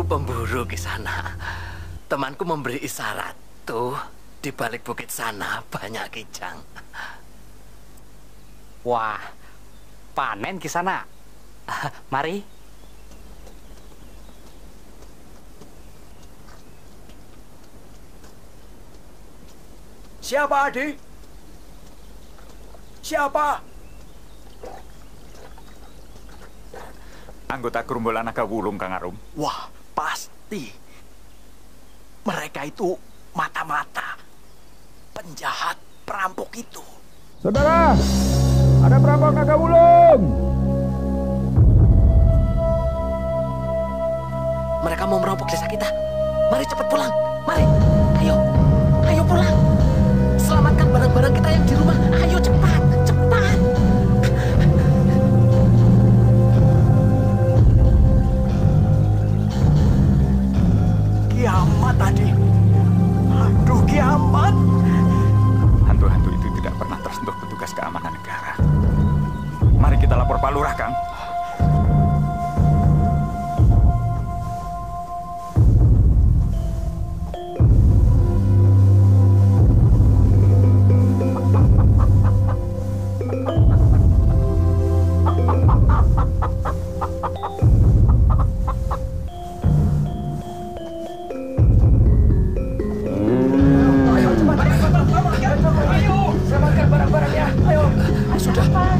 pemburu di sana. Temanku memberi isyarat. Tuh, di balik bukit sana banyak kijang. Wah, panen di sana. Mari. Siapa, Adi? Siapa? Anggota gerombolan naga wulung, Kang Arum. Wah, pasti. Mereka itu mata-mata. Penjahat, perampok itu. Saudara, ada perampok naga wulung. Mereka mau merampok desa kita. Mari cepat pulang. Mari. Ayo. Ayo pulang. Selamatkan barang-barang kita yang di rumah. Ayo cepat. Cepat. Kiamat tadi. Aduh, kiamat. Hantu-hantu itu tidak pernah tersentuh petugas keamanan negara. Mari kita lapor Pak Lurah, Kang.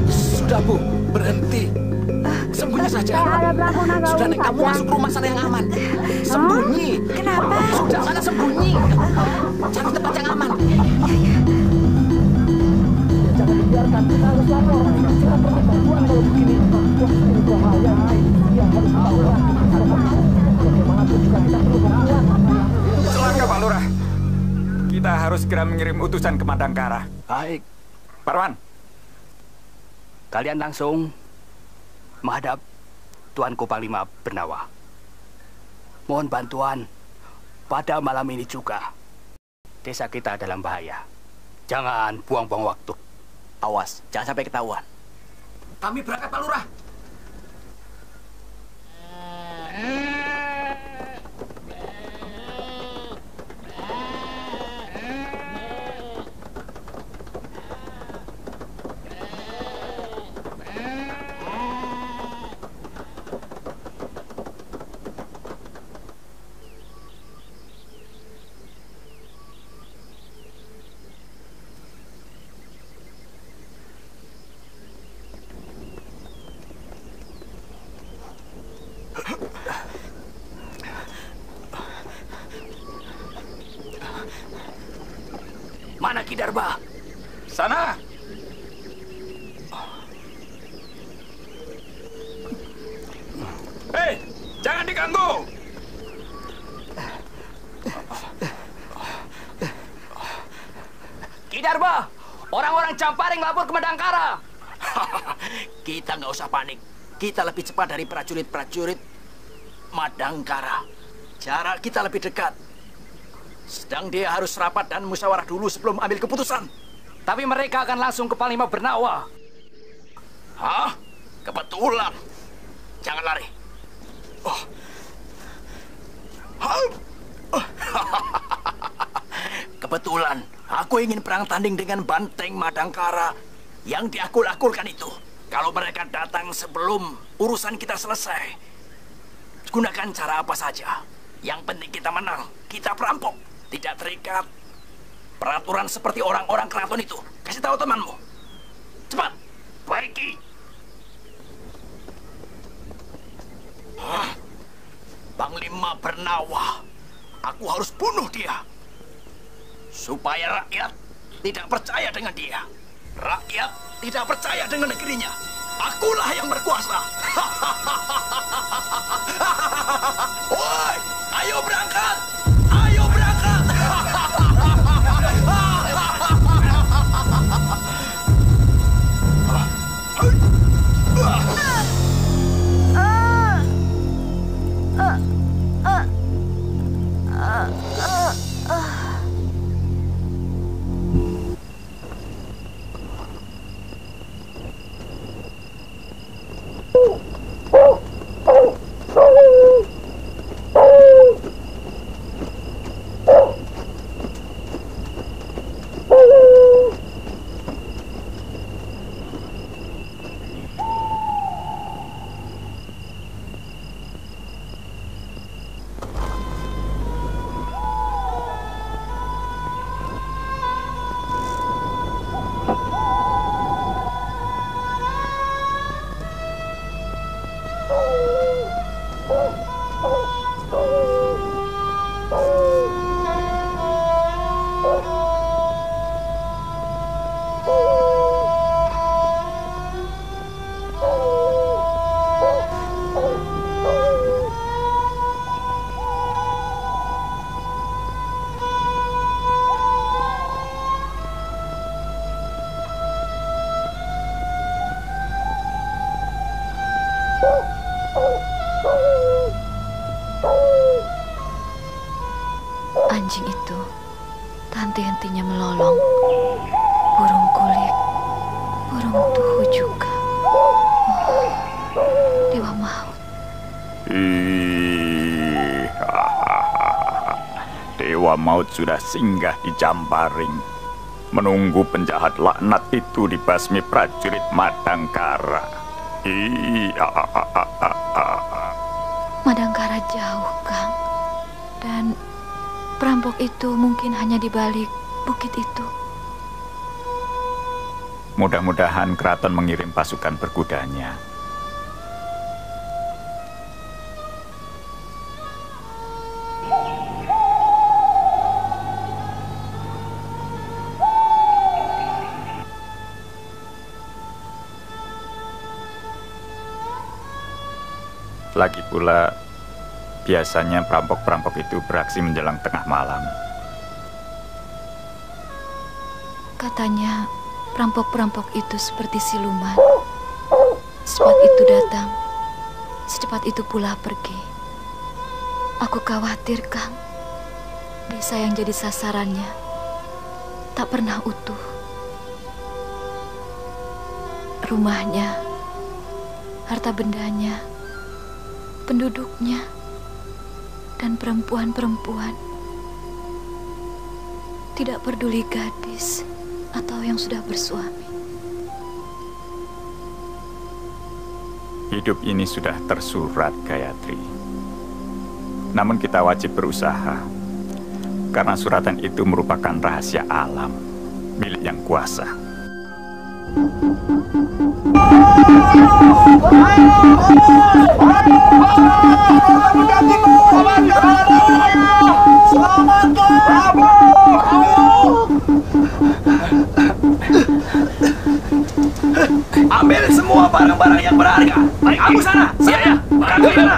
Sudah, Bu. Berhenti. Sembunyi saja. Sudah, Nek, kamu masuk rumah sana yang aman. Sembunyi. Kenapa? Sudah, sana sembunyi. Cari tempat yang aman. Jangan dibiarkan, kita harus lapor. Kita perlu bantuan kalau begini. Ini bahaya. Dia harus tahu. Bagaimanapun juga kita perlu bantuan. Celaka, Pak Lurah. Kita harus segera mengirim utusan ke Madangkara. Baik. Parwan. Kalian langsung menghadap Tuanku Panglima Bernawa. Mohon bantuan pada malam ini juga. Desa kita dalam bahaya. Jangan buang-buang waktu. Awas, jangan sampai ketahuan. Kami berangkat, Pak Lurah. Mana Ki Darba? Sana. Hei, jangan diganggu. Ki Darba, orang-orang Camparing lapor ke Madangkara. Kita nggak usah panik. Kita lebih cepat dari prajurit-prajurit Madangkara. Jarak kita lebih dekat. Sedang dia harus rapat dan musyawarah dulu sebelum ambil keputusan. Tapi mereka akan langsung ke Panglima Bernawa. Hah? Kebetulan. Jangan lari. Oh. Kebetulan, aku ingin perang tanding dengan banteng Madangkara yang diakul-akulkan itu. Kalau mereka datang sebelum urusan kita selesai, gunakan cara apa saja. Yang penting kita menang, kita perampok, tidak terikat. Peraturan seperti orang-orang keraton itu. Kasih tahu temanmu. Cepat, baiki. Panglima Bernawa. Aku harus bunuh dia. Supaya rakyat tidak percaya dengan dia. Rakyat tidak percaya dengan negerinya. Akulah yang berkuasa. Woi, ayo berangkat. Ayo berangkat. Anjing itu tak henti-hentinya melolong. Burung kulik, burung tuhu juga. Oh, dewa maut. Dewa maut sudah singgah di Jamparing, menunggu penjahat laknat itu dibasmi prajurit Madangkara. Madangkara jauh, Kang. Dan perampok itu mungkin hanya di balik bukit itu. Mudah-mudahan keraton mengirim pasukan berkudanya. Lagi pula, biasanya perampok-perampok itu beraksi menjelang tengah malam. Katanya perampok-perampok itu seperti siluman. Secepat itu datang, secepat itu pula pergi. Aku khawatir, Kang. Desa yang jadi sasarannya tak pernah utuh. Rumahnya, harta bendanya, penduduknya, dan perempuan-perempuan. Tidak peduli gadis atau yang sudah bersuami. Hidup ini sudah tersurat, Gayatri. Namun kita wajib berusaha, karena suratan itu merupakan rahasia alam, milik yang kuasa. Ambil semua barang-barang yang berharga. Kamu sana. Saya. Kamu sana.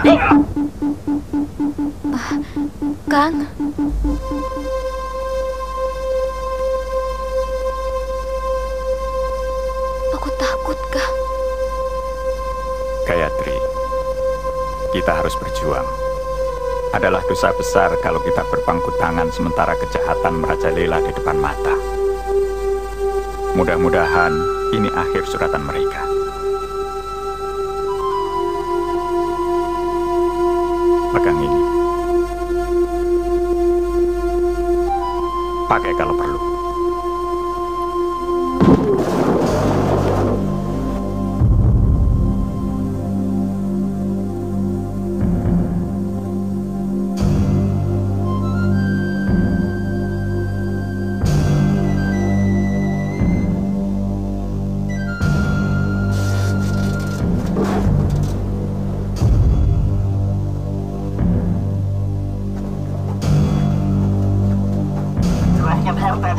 Kang. Aku takut, Kang. Gayatri, kita harus berjuang. Adalah dosa besar kalau kita berpangku tangan sementara kejahatan merajalela di depan mata. Mudah-mudahan ini akhir suratan mereka. Pegang ini. Pakai kalau perlu. Pak RT.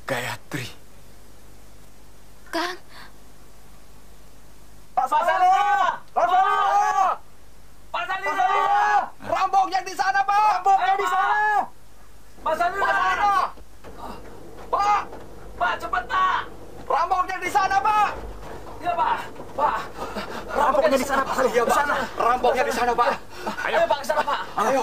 Gayatri. Kang. Pak Salih! Pak Salih! Pak Salih! Rampoknya di sana, Pak! Rampoknya di sana! Pak Salih! Pak! Pak, cepat, Pak! Rampoknya di sana, Pak! Iya, Pak! Pak! Rampoknya di sana, Pak! Iya, Pak! Rampoknya di sana, Pak! Ayo, Pak, ke sana, Pak! Ayo!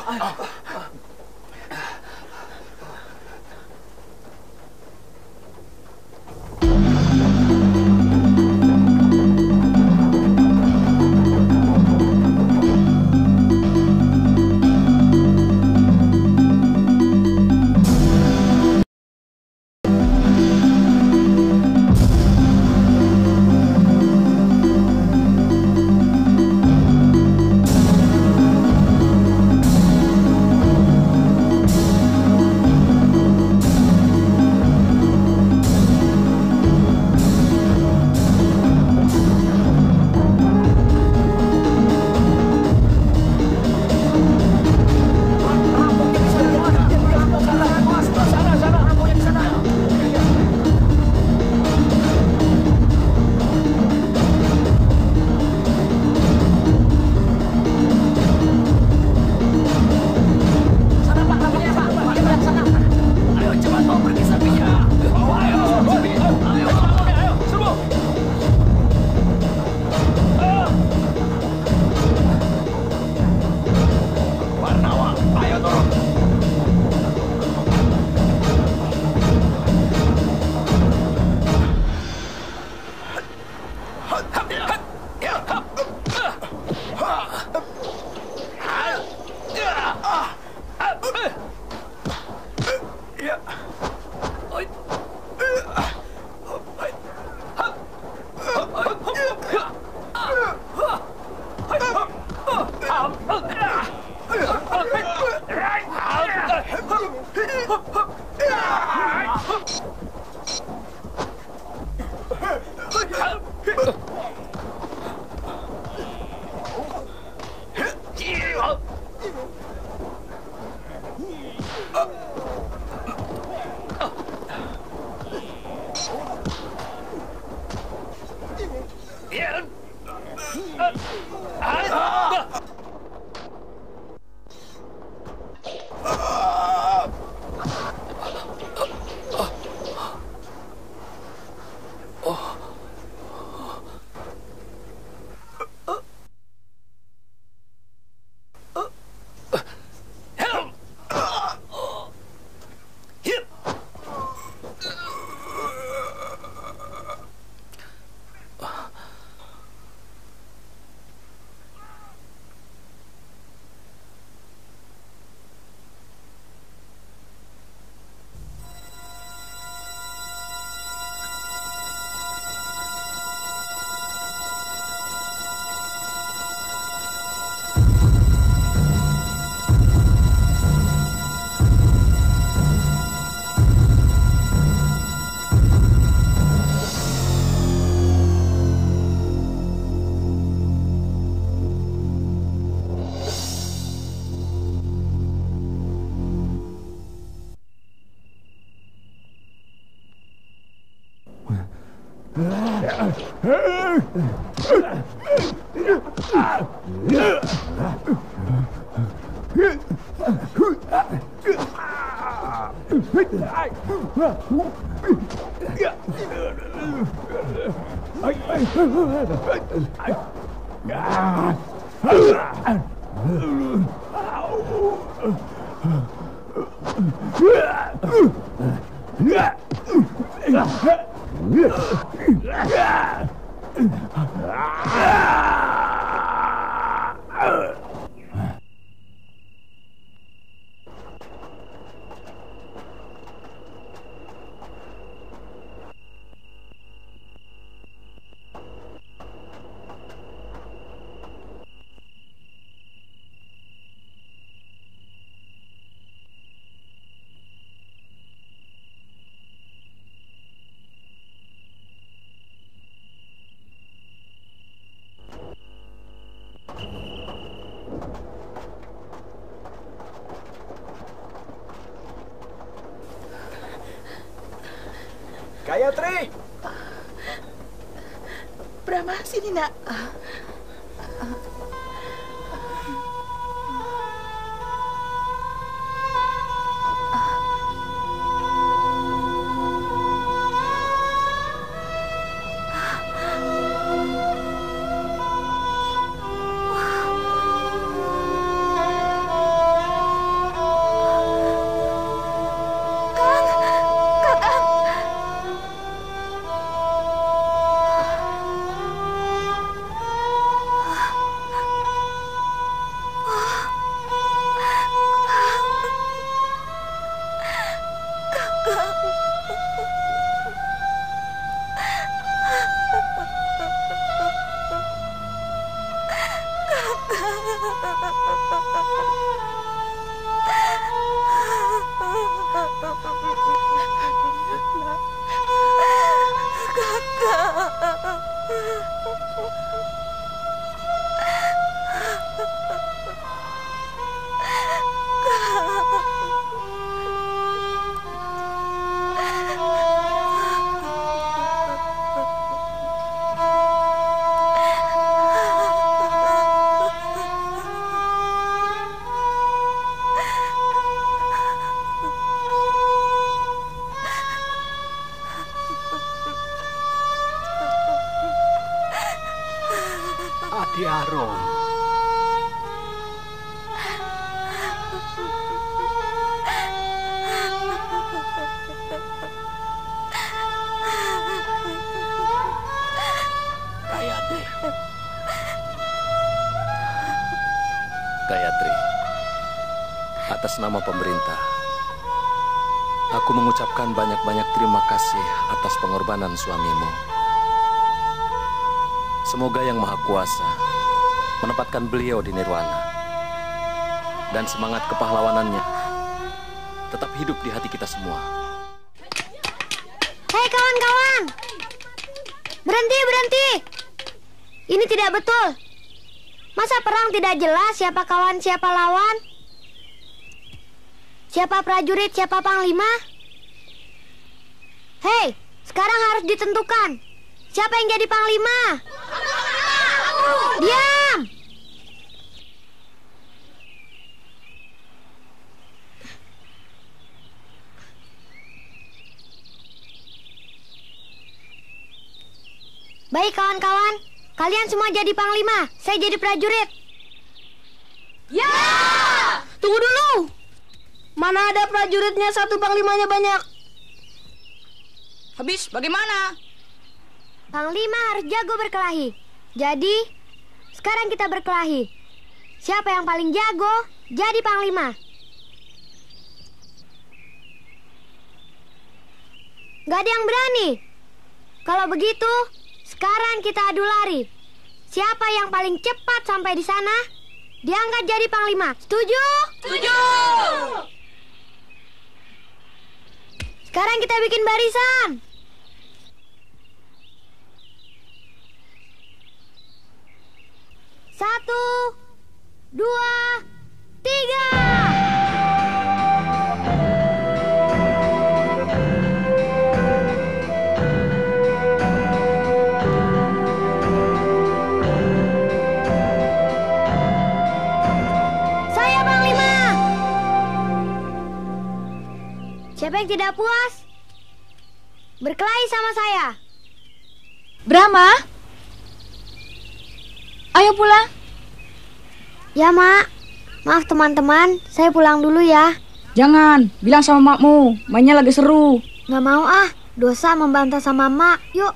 Gayatri! Brahma, sini nak. Adi Arum. Gayatri, atas nama pemerintah, aku mengucapkan banyak-banyak terima kasih atas pengorbanan suamimu. Semoga Yang Maha Kuasa menempatkan beliau di nirwana dan semangat kepahlawanannya tetap hidup di hati kita semua. Hei kawan-kawan, berhenti, berhenti. Ini tidak betul. Masa perang tidak jelas siapa kawan, siapa lawan? Siapa prajurit, siapa panglima? Hei, sekarang harus ditentukan. Siapa yang jadi panglima? Diam! Baik kawan-kawan, kalian semua jadi panglima, saya jadi prajurit. Ya! Tunggu dulu. Mana ada prajuritnya satu, panglimanya banyak. Habis bagaimana? Panglima harus jago berkelahi. Jadi, sekarang kita berkelahi. Siapa yang paling jago, jadi panglima. Gak ada yang berani. Kalau begitu, sekarang kita adu lari. Siapa yang paling cepat sampai di sana, diangkat jadi panglima. Setuju? Setuju! Sekarang kita bikin barisan. Satu, dua, tiga. Saya panglima. Siapa yang tidak puas? Berkelahi sama saya. Brahma, ayo pulang. Ya, Mak. Maaf teman-teman, saya pulang dulu ya. Jangan, bilang sama makmu, mainnya lagi seru. Nggak mau ah, dosa membantah sama Mak. Yuk.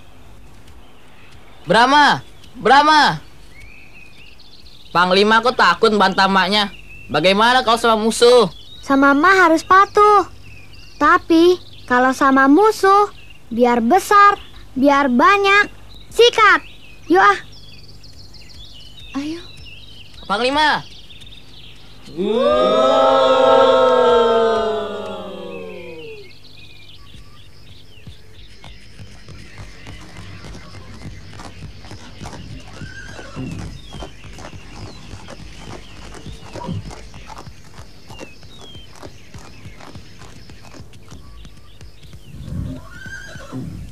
Brahma, Brahma. Panglima kok takut bantah maknya. Bagaimana kalau sama musuh? Sama Mak harus patuh. Tapi kalau sama musuh, biar besar, biar banyak, sikat. Yuk ah. Ayo. Panglima.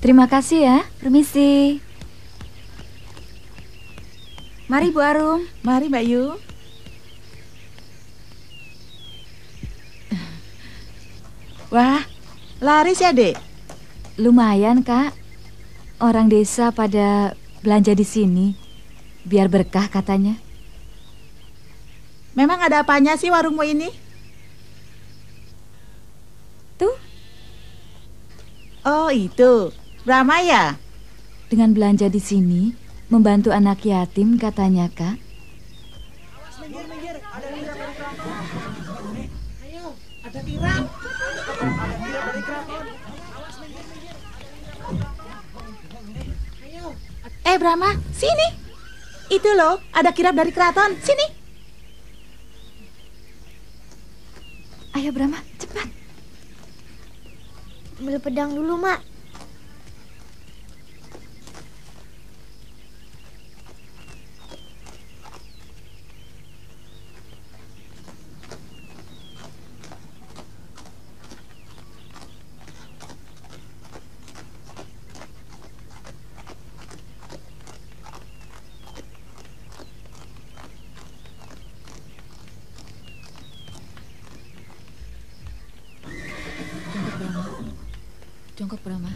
Terima kasih ya. Permisi. Mari Bu Arum. Mari Mbak Yu. Wah, laris ya, Dek? Lumayan, Kak. Orang desa pada belanja di sini. Biar berkah katanya. Memang ada apanya sih warungmu ini? Tuh. Oh, itu. Brahma ya? Dengan belanja di sini, membantu anak yatim katanya, Kak. Ayo, ada kirap. Brahma, sini. Itu loh, ada kirap dari keraton. Sini. Ayo Brahma, cepat. Ambil pedang dulu, Mak. Jongkok Brahma.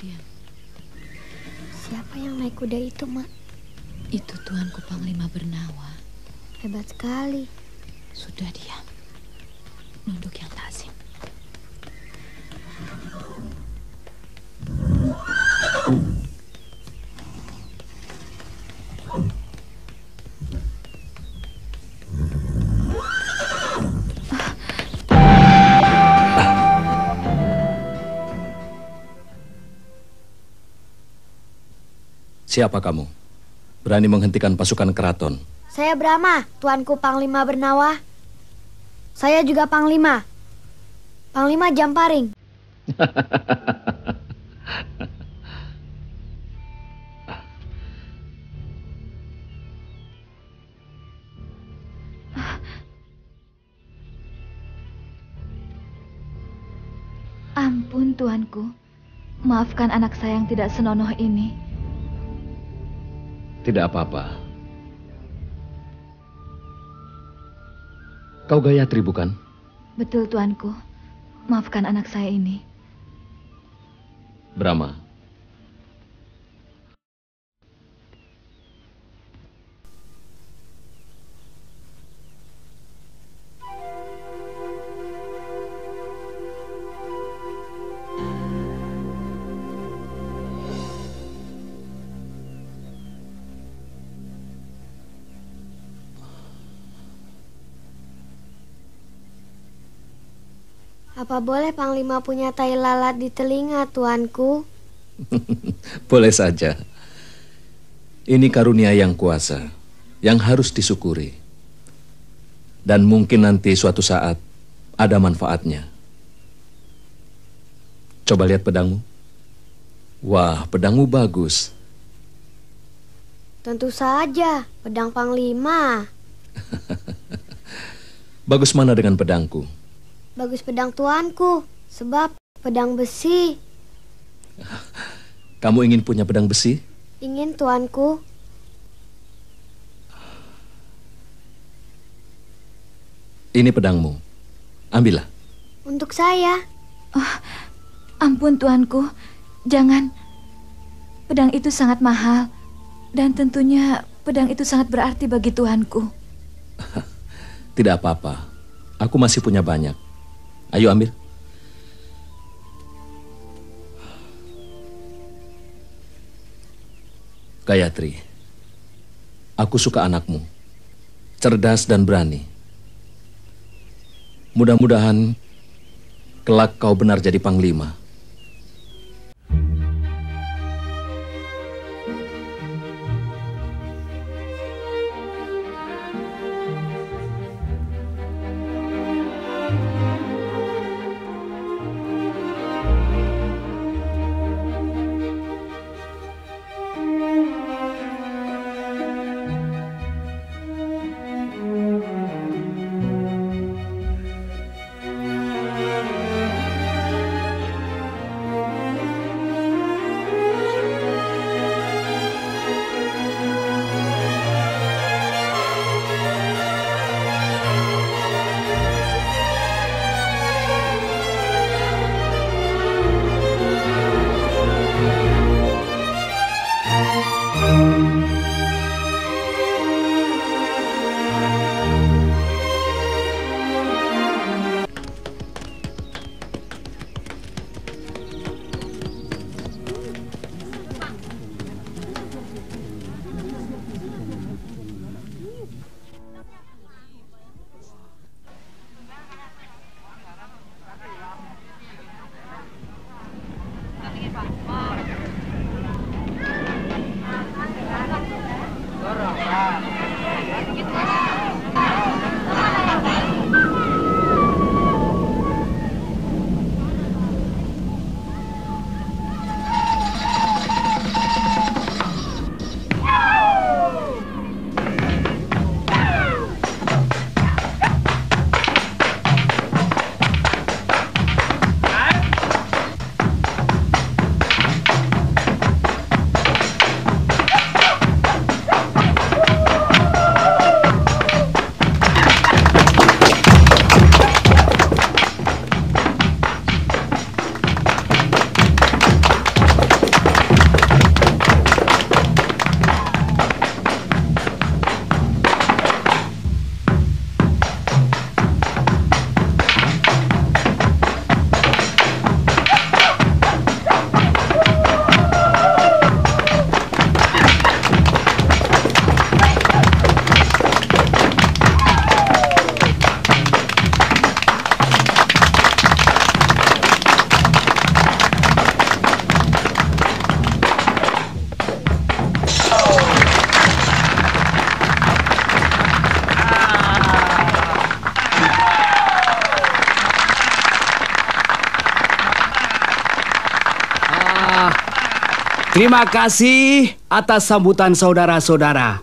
Diam. Siapa yang naik kuda itu, Mak? Itu Tuanku Panglima Bernawa. Hebat sekali. Sudah diam. Nunduk yang lazim. Siapa kamu? Berani menghentikan pasukan keraton? Saya Brahma, Tuanku Panglima Bernawa. Saya juga Panglima. Panglima Jamparing. Ampun Tuanku. Maafkan anak saya yang tidak senonoh ini. Tidak apa-apa. Kau Gayatri bukan? Betul Tuanku. Maafkan anak saya ini. Brahma. Apa boleh Panglima punya tai lalat di telinga, Tuanku? Boleh saja. Ini karunia yang kuasa, yang harus disyukuri. Dan mungkin nanti suatu saat ada manfaatnya. Coba lihat pedangmu. Wah, pedangmu bagus. Tentu saja, pedang Panglima. Bagus mana dengan pedangku? Bagus pedang Tuanku, sebab pedang besi. Kamu ingin punya pedang besi? Ingin, Tuanku. Ini pedangmu. Ambillah. Untuk saya. Oh, ampun Tuanku. Jangan. Pedang itu sangat mahal. Dan tentunya pedang itu sangat berarti bagi Tuanku. Tidak apa-apa. Aku masih punya banyak. Ayo ambil. Gayatri, aku suka anakmu. Cerdas dan berani. Mudah-mudahan kelak kau benar jadi panglima. Terima kasih atas sambutan saudara-saudara.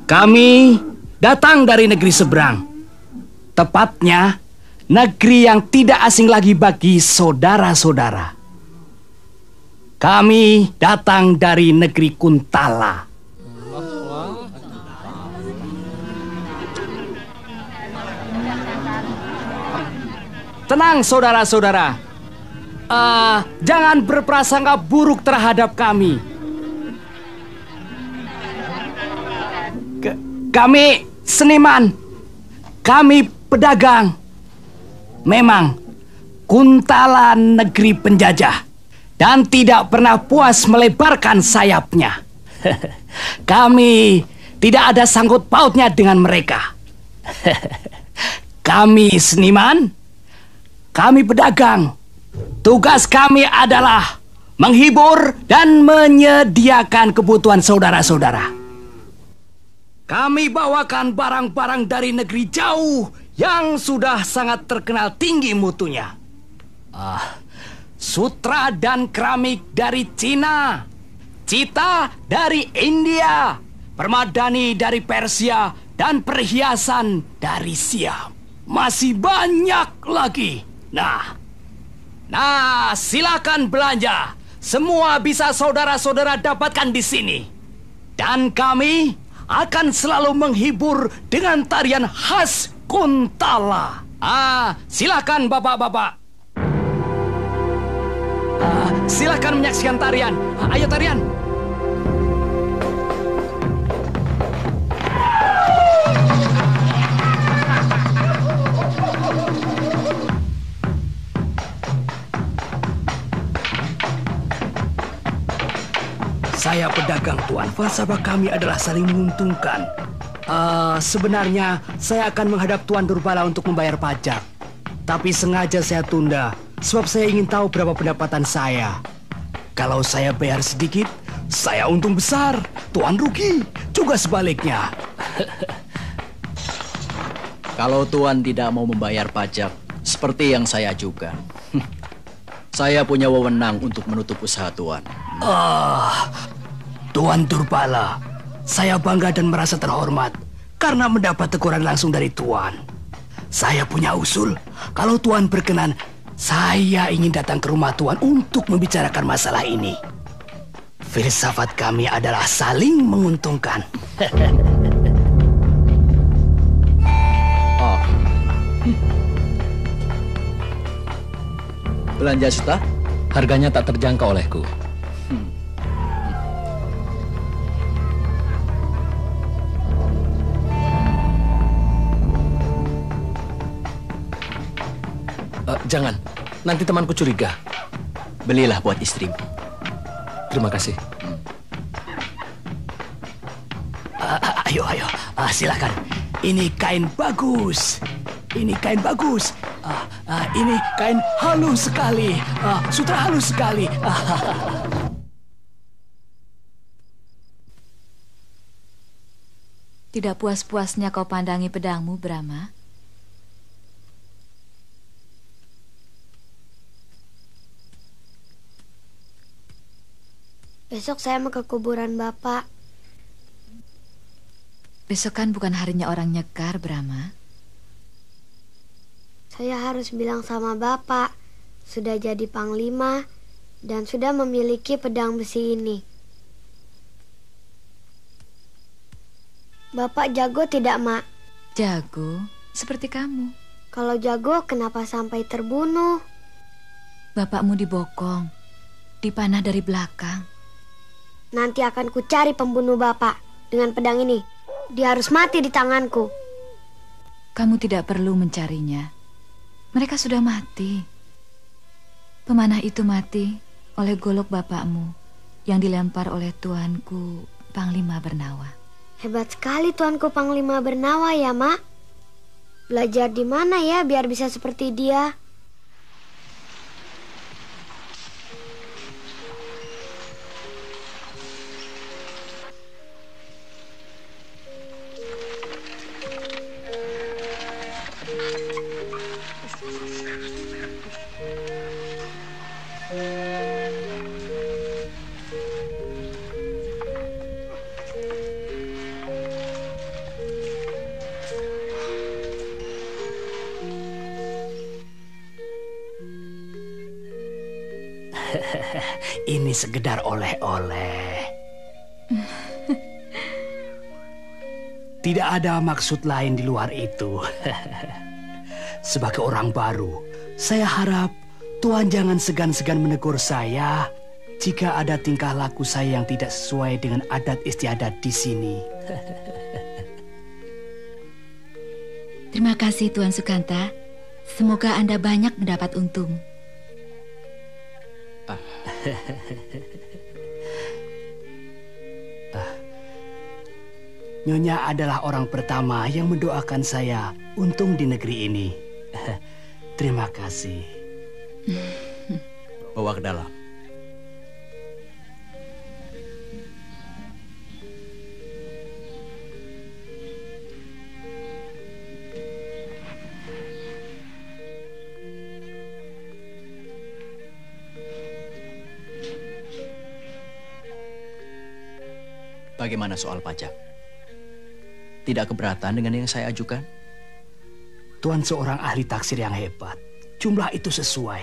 Kami datang dari negeri seberang. Tepatnya, negeri yang tidak asing lagi bagi saudara-saudara. Kami datang dari negeri Kuntala. Tenang saudara-saudara. Jangan berprasangka buruk terhadap kami. Kami seniman. Kami pedagang. Memang Kuntala negeri penjajah dan tidak pernah puas melebarkan sayapnya. Kami tidak ada sangkut pautnya dengan mereka. Kami seniman. Kami pedagang. Tugas kami adalah menghibur dan menyediakan kebutuhan saudara-saudara. Kami bawakan barang-barang dari negeri jauh yang sudah sangat terkenal tinggi mutunya. Sutra dan keramik dari Cina, cita dari India, permadani dari Persia, dan perhiasan dari Siam. Masih banyak lagi. Nah, silakan belanja. Semua bisa saudara-saudara dapatkan di sini. Dan kami akan selalu menghibur dengan tarian khas Kuntala. Silakan bapak-bapak. Silakan menyaksikan tarian. Ayo tarian. Saya pedagang, Tuan. Falsafah kami adalah saling menguntungkan. Sebenarnya saya akan menghadap Tuan Durbala untuk membayar pajak. Tapi sengaja saya tunda, sebab saya ingin tahu berapa pendapatan saya. Kalau saya bayar sedikit, saya untung besar. Tuan rugi, juga sebaliknya. Kalau Tuan tidak mau membayar pajak, seperti yang saya ajukan, saya punya wewenang untuk menutup usaha Tuan. Tuan Durbala, saya bangga dan merasa terhormat karena mendapat teguran langsung dari Tuan. Saya punya usul. Kalau Tuan berkenan, saya ingin datang ke rumah Tuan untuk membicarakan masalah ini. Filsafat kami adalah saling menguntungkan. Belanja suta? Harganya tak terjangkau olehku. Jangan, nanti temanku curiga. Belilah buat istrimu. Terima kasih. Ayo, silakan. Ini kain bagus. Ini kain bagus. Ini kain halus sekali. Sutra halus sekali. Tidak puas-puasnya kau pandangi pedangmu, Brahma? Besok saya mau ke kuburan Bapak. Besok kan bukan harinya orang nyekar, Brahma. Saya harus bilang sama Bapak, sudah jadi panglima dan sudah memiliki pedang besi ini. Bapak jago tidak, Mak? Jago, seperti kamu. Kalau jago, kenapa sampai terbunuh? Bapakmu dibokong, dipanah dari belakang. Nanti akan kucari pembunuh Bapak dengan pedang ini. Dia harus mati di tanganku. Kamu tidak perlu mencarinya. Mereka sudah mati. Pemanah itu mati oleh golok bapakmu yang dilempar oleh tuanku Panglima Bernawa. Hebat sekali tuanku Panglima Bernawa ya, Mak. Belajar di mana ya biar bisa seperti dia? Ini sekedar oleh-oleh. Tidak ada maksud lain di luar itu. Sebagai orang baru, saya harap Tuan jangan segan-segan menegur saya jika ada tingkah laku saya yang tidak sesuai dengan adat istiadat di sini. Terima kasih Tuan Sukanta. Semoga Anda banyak mendapat untung. Nyonya adalah orang pertama yang mendoakan saya untung di negeri ini. Terima kasih. Bawa ke dalam. Bagaimana soal pajak? Tidak keberatan dengan yang saya ajukan? Tuan seorang ahli taksir yang hebat. Jumlah itu sesuai.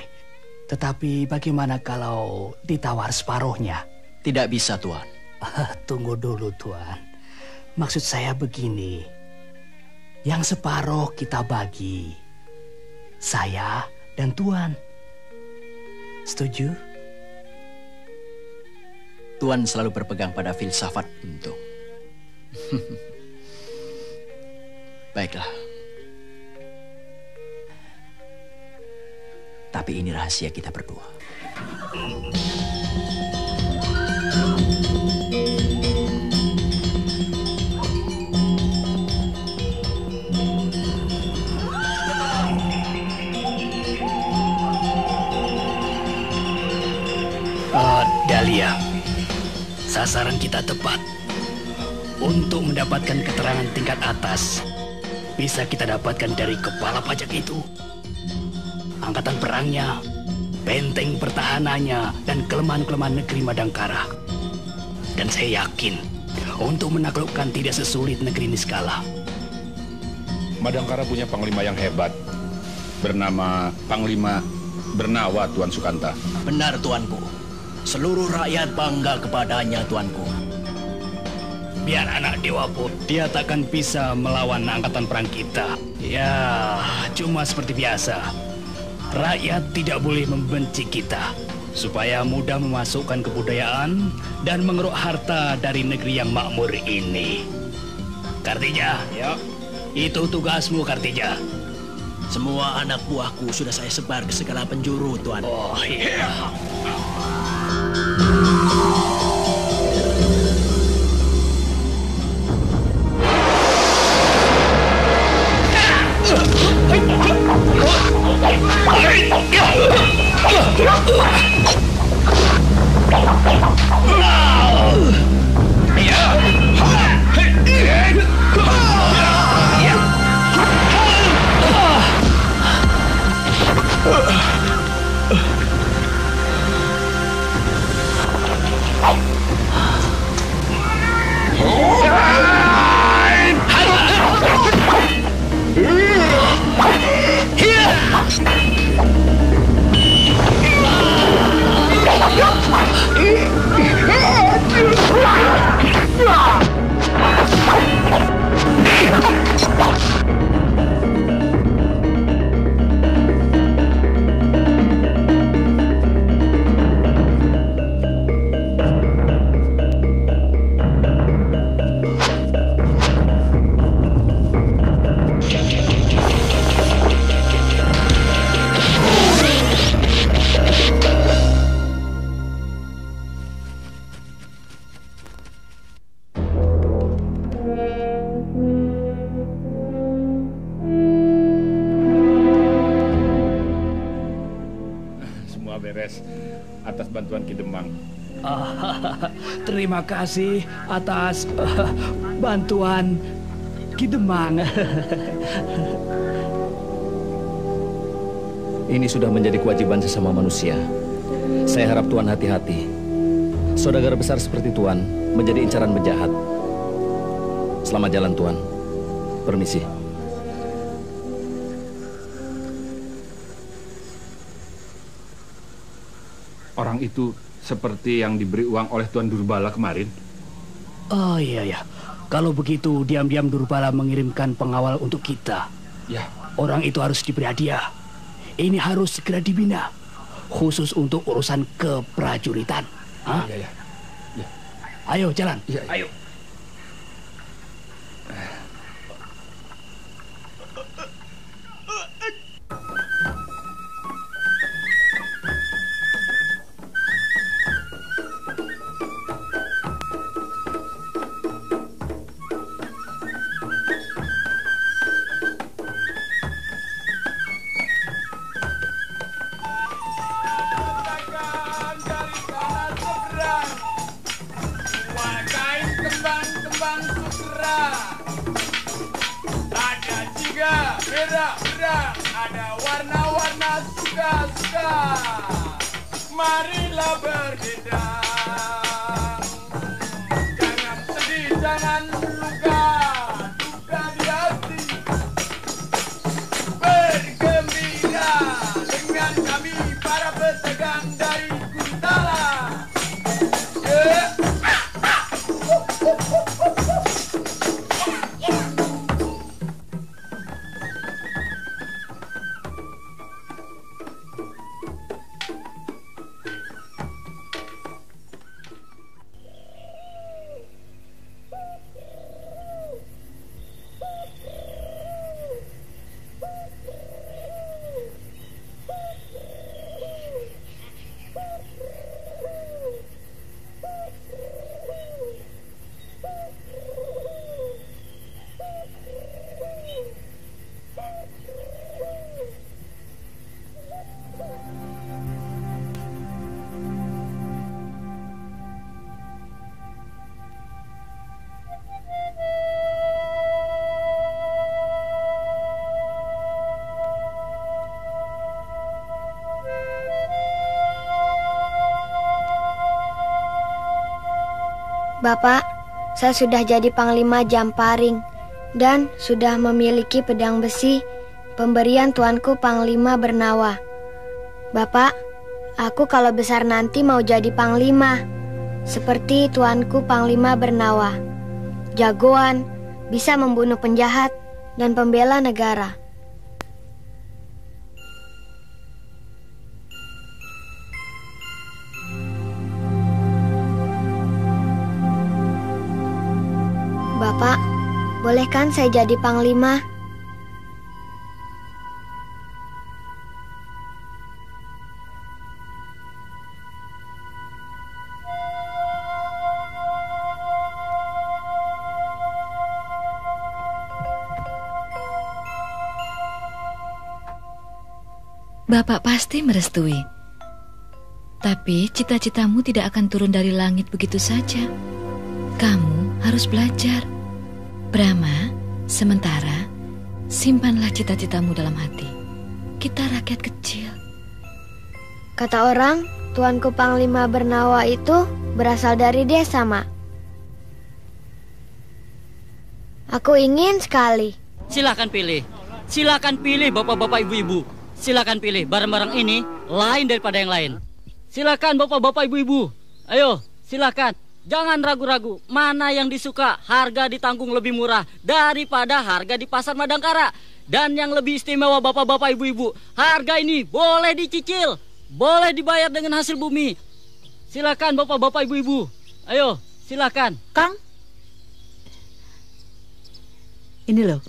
Tetapi bagaimana kalau ditawar separuhnya? Tidak bisa, Tuan. Tunggu dulu, Tuan. Maksud saya begini. Yang separuh kita bagi. Saya dan Tuan. Setuju? Tuan selalu berpegang pada filsafat untung. Baiklah. Tapi ini rahasia kita berdua. Dahlia, sasaran kita tepat. Untuk mendapatkan keterangan tingkat atas, bisa kita dapatkan dari kepala pajak itu. Angkatan perangnya, benteng pertahanannya, dan kelemahan-kelemahan negeri Madangkara. Dan saya yakin, untuk menaklukkan tidak sesulit negeri Niskala. Madangkara punya panglima yang hebat, bernama Panglima Bernawa, Tuan Sukanta. Benar, Tuanku. Seluruh rakyat bangga kepadanya, Tuanku. Biar anak dewa pun, dia takkan bisa melawan angkatan perang kita. Ya, cuma seperti biasa. Rakyat tidak boleh membenci kita, supaya mudah memasukkan kebudayaan dan mengeruk harta dari negeri yang makmur ini. Kartija, ya, itu tugasmu, Kartija. Semua anak buahku sudah saya sebar ke segala penjuru, Tuan. Oh iya. Atas bantuan Ki Demang. Terima kasih atas bantuan Ki Demang. Ini sudah menjadi kewajiban sesama manusia. Saya harap Tuan hati-hati. Saudagar besar seperti Tuan menjadi incaran penjahat. Selamat jalan, Tuan. Permisi. orang itu seperti yang diberi uang oleh Tuan Durbala kemarin? Oh iya. Kalau begitu diam-diam Durbala mengirimkan pengawal untuk kita. Ya. Orang itu harus diberi hadiah. Ini harus segera dibina. Khusus untuk urusan keprajuritan. Hah? Ya. Ayo jalan. Ya. Ayo. Ada warna-warna suka-suka. Marilah berdendang. Jangan sedih, jangan luka, duka di hati. Bergembira dengan kami para pedagang dari Kuntala. Bapak, saya sudah jadi Panglima Jamparing dan sudah memiliki pedang besi pemberian tuanku Panglima Bernawa. Bapak, aku kalau besar nanti mau jadi Panglima seperti tuanku Panglima Bernawa. Jagoan, bisa membunuh penjahat dan pembela negara. Bapak, boleh kan saya jadi Panglima? Bapak pasti merestui. Tapi cita-citamu tidak akan turun dari langit begitu saja. Kamu harus belajar. Brahma, sementara simpanlah cita-citamu dalam hati. Kita rakyat kecil. Kata orang, tuanku Panglima Bernawa itu berasal dari desa, Mak. Aku ingin sekali. Silakan pilih. Silakan pilih bapak-bapak ibu-ibu. Silakan pilih. Barang-barang ini lain daripada yang lain. Silakan bapak-bapak ibu-ibu. Ayo, silakan. Jangan ragu-ragu, mana yang disuka, harga ditanggung lebih murah daripada harga di pasar Madangkara. Dan yang lebih istimewa bapak-bapak ibu-ibu, harga ini boleh dicicil, boleh dibayar dengan hasil bumi. Silakan bapak-bapak ibu-ibu, ayo silakan. Kang, ini loh.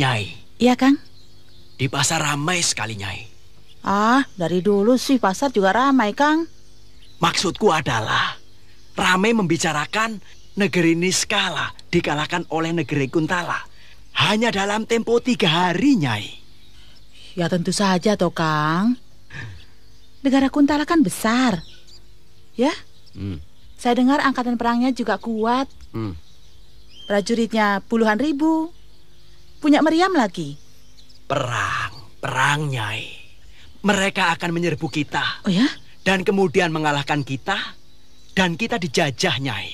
Nyai. Iya, Kang. Di pasar ramai sekali, Nyai. Ah, dari dulu sih pasar juga ramai, Kang. Maksudku adalah ramai membicarakan negeri Niskala dikalahkan oleh negeri Kuntala hanya dalam tempo 3 hari, Nyai. Ya tentu saja toh, Kang. Negara Kuntala kan besar. Ya? Saya dengar angkatan perangnya juga kuat. Prajuritnya puluhan ribu. Punya meriam lagi. Perang, Nyai. Mereka akan menyerbu kita. Oh ya? Dan kemudian mengalahkan kita. Dan kita dijajah, Nyai.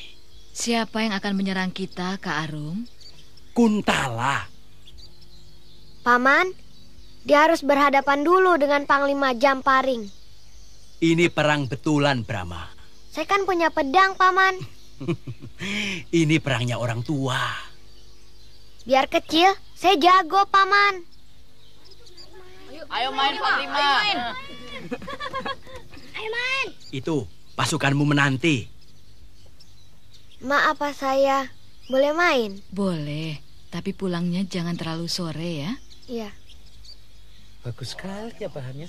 Siapa yang akan menyerang kita, Kak Arum? Kuntala. Paman, dia harus berhadapan dulu dengan Panglima Jamparing. Ini perang betulan, Brahma. Saya kan punya pedang, Paman. Ini perangnya orang tua. Biar kecil, saya jago, Paman. Ayo main, Panglima. Ayo main. Itu pasukanmu menanti. Ma, apa saya boleh main? Boleh, tapi pulangnya jangan terlalu sore ya. Iya. Bagus sekali ya bahannya.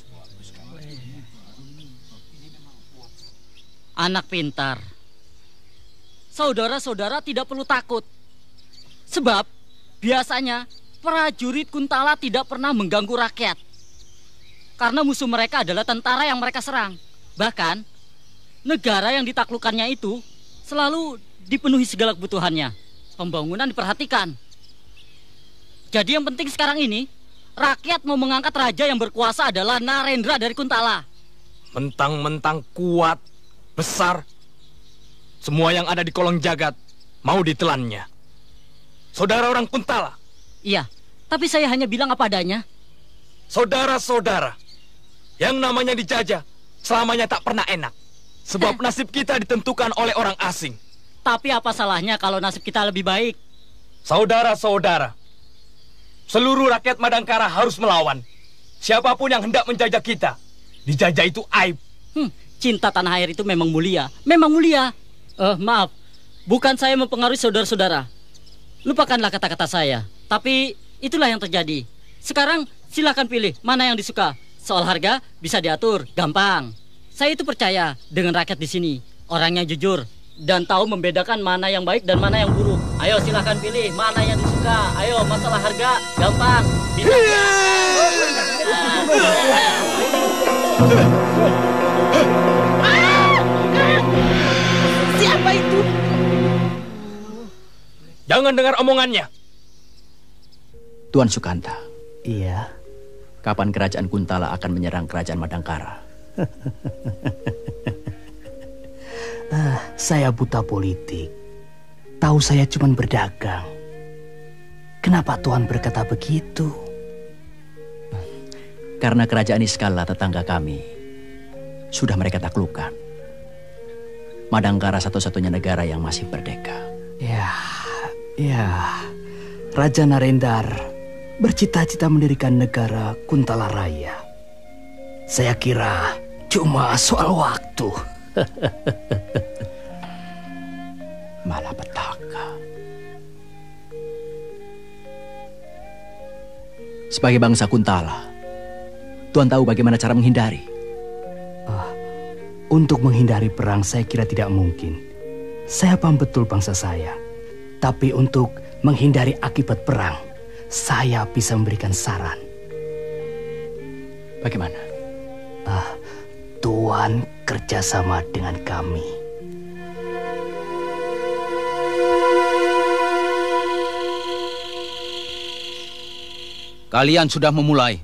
Anak pintar. Saudara-saudara tidak perlu takut. Sebab biasanya prajurit Kuntala tidak pernah mengganggu rakyat. Karena musuh mereka adalah tentara yang mereka serang. Bahkan negara yang ditaklukkannya itu selalu dipenuhi segala kebutuhannya. Pembangunan diperhatikan. Jadi yang penting sekarang ini, rakyat mau mengangkat raja yang berkuasa adalah Narendra dari Kuntala. Mentang-mentang kuat, besar, semua yang ada di kolong jagat mau ditelannya. Saudara orang Kuntala. Iya, tapi saya hanya bilang apa adanya. Saudara-saudara, yang namanya dijajah selamanya tak pernah enak. Sebab nasib kita ditentukan oleh orang asing. Tapi apa salahnya kalau nasib kita lebih baik? Saudara-saudara, seluruh rakyat Madangkara harus melawan. Siapapun yang hendak menjajah kita, dijajah itu aib. Cinta tanah air itu memang mulia. Memang mulia. Maaf, bukan saya mempengaruhi saudara-saudara. Lupakanlah kata-kata saya. Tapi itulah yang terjadi. Sekarang silakan pilih mana yang disuka. Soal harga bisa diatur, gampang. Saya itu percaya dengan rakyat di sini. Orangnya jujur dan tahu membedakan mana yang baik dan mana yang buruk. Ayo silakan pilih mana yang disuka. Ayo, masalah harga gampang. Bisa. Siapa itu? Jangan dengar omongannya. Tuan Sukanta. Iya. Kapan kerajaan Kuntala akan menyerang kerajaan Madangkara? Saya buta politik. Tahu saya cuma berdagang. Kenapa Tuhan berkata begitu? Karena kerajaan Iskala tetangga kami sudah mereka taklukkan. Madangkara satu-satunya negara yang masih merdeka. Ya, Raja Narendra bercita-cita mendirikan negara Kuntala Raya. Saya kira cuma soal waktu. Malapetaka. Sebagai bangsa Kuntala, Tuan tahu bagaimana cara menghindari? Untuk menghindari perang saya kira tidak mungkin. Saya paham betul bangsa saya. Tapi untuk menghindari akibat perang, saya bisa memberikan saran. Bagaimana? Tuan kerjasama dengan kami. Kalian sudah memulai.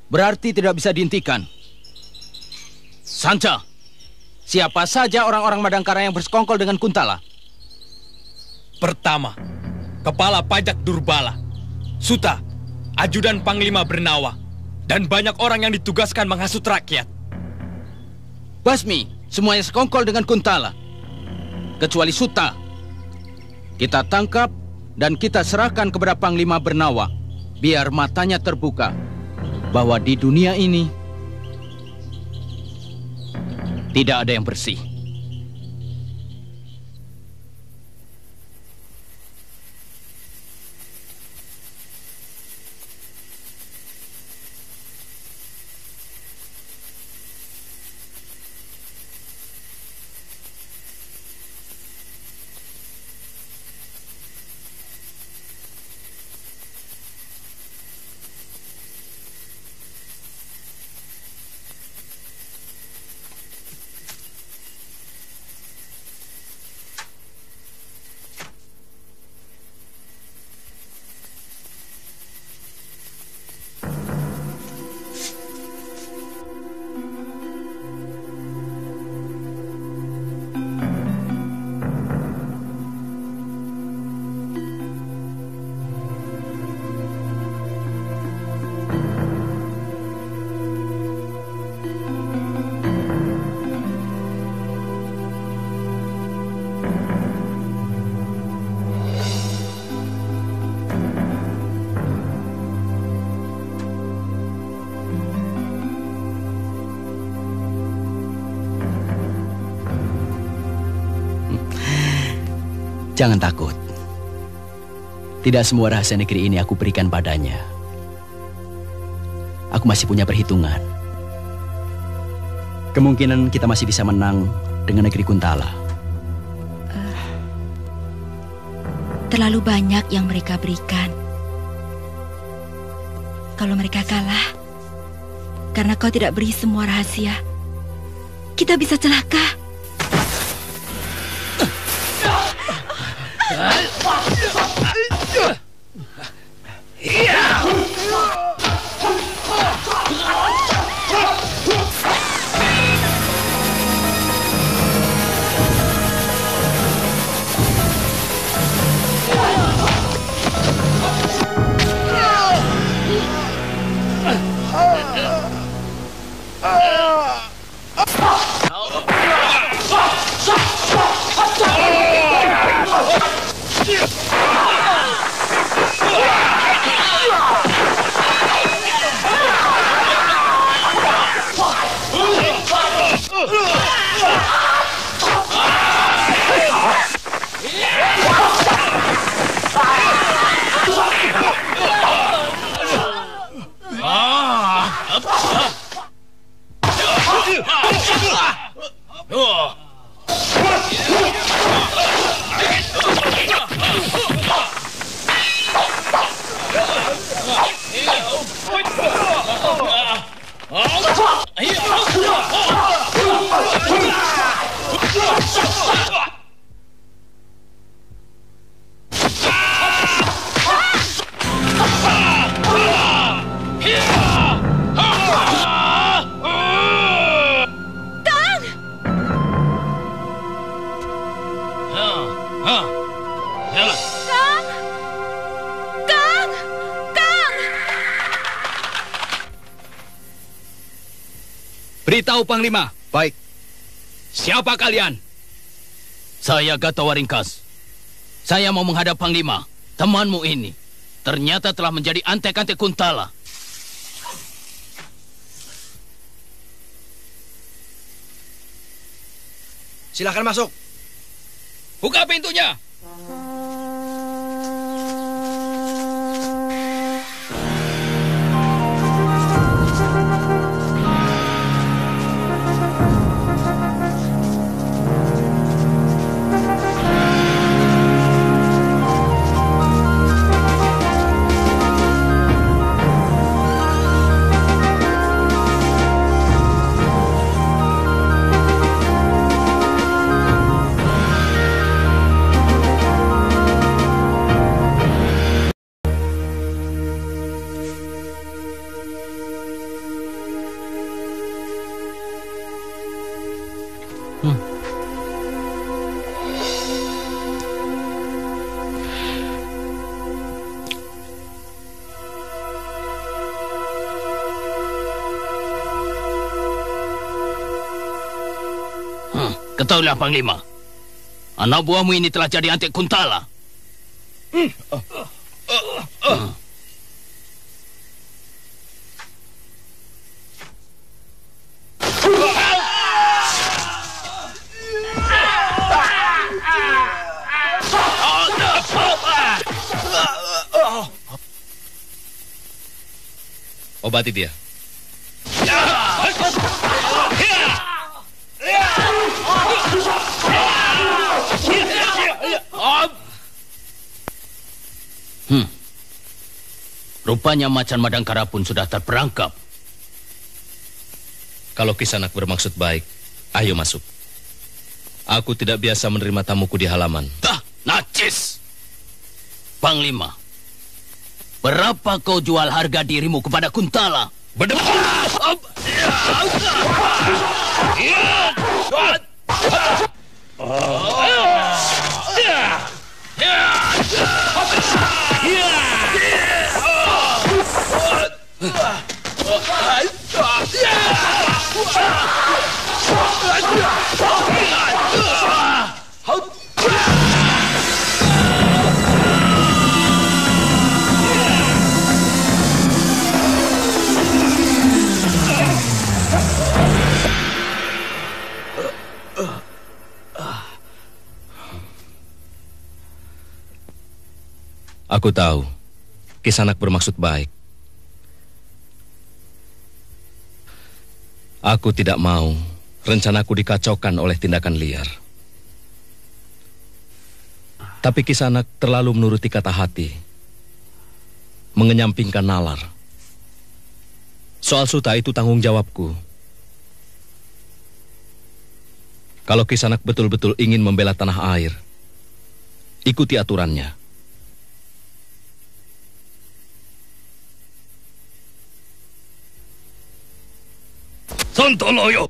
Berarti tidak bisa dihentikan. Sanca, siapa saja orang-orang Madangkara yang bersekongkol dengan Kuntala? Pertama, Kepala Pajak Durbala, Suta, Ajudan Panglima Bernawa, dan banyak orang yang ditugaskan menghasut rakyat. Basmi, semuanya sekongkol dengan Kuntala. Kecuali Suta. Kita tangkap dan kita serahkan kepada Panglima Bernawa, biar matanya terbuka bahwa di dunia ini tidak ada yang bersih. Jangan takut. Tidak semua rahasia negeri ini aku berikan padanya. Aku masih punya perhitungan. Kemungkinan kita masih bisa menang dengan negeri Kuntala. Terlalu banyak yang mereka berikan. Kalau mereka kalah, karena kau tidak beri semua rahasia, kita bisa celaka. Beritahu Panglima. Baik. Siapa kalian? Saya Gatawaringkas. Saya mau menghadap Panglima. Temanmu ini ternyata telah menjadi antek-antek Kuntala. Silakan masuk. Buka pintunya. Ketahuilah Panglima, anak buahmu ini telah jadi antek Kuntala. Obati dia. Rupanya Macan Madangkara pun sudah terperangkap. Kalau Kisanak bermaksud baik, ayo masuk. Aku tidak biasa menerima tamuku di halaman. Najis! Panglima, berapa kau jual harga dirimu kepada Kuntala? Aku tahu, Kisanak bermaksud baik. Aku tidak mau rencanaku dikacaukan oleh tindakan liar. Tapi Kisanak terlalu menuruti kata hati, mengenyampingkan nalar. Soal Suta itu tanggung jawabku. Kalau Kisanak betul-betul ingin membela tanah air, ikuti aturannya. Sontoloyo.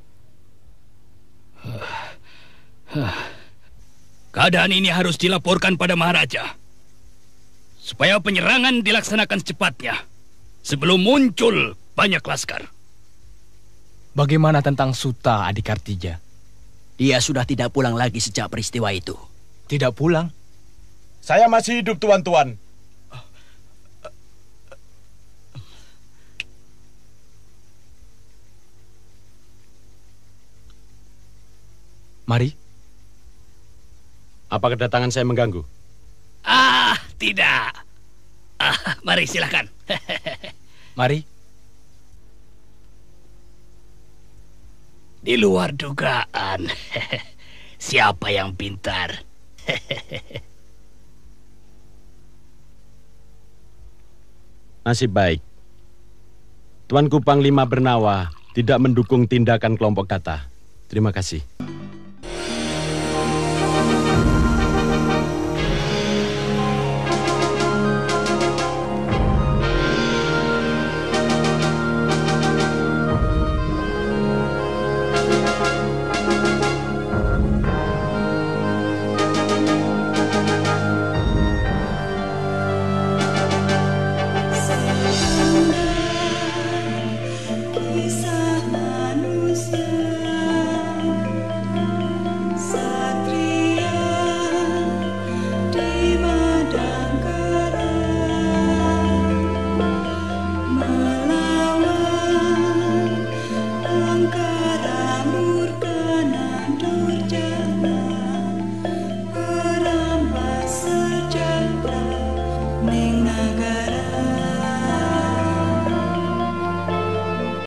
Keadaan ini harus dilaporkan pada Maharaja, supaya penyerangan dilaksanakan secepatnya, sebelum muncul banyak laskar. Bagaimana tentang Suta, Adik Kartija? Dia sudah tidak pulang lagi sejak peristiwa itu. Tidak pulang? Saya masih hidup, tuan-tuan. Mari. Apa kedatangan saya mengganggu? Tidak. Mari silakan. Mari. Di luar dugaan. Siapa yang pintar? Nasib baik. Tuanku Panglima Bernawa tidak mendukung tindakan kelompok Kata. Terima kasih.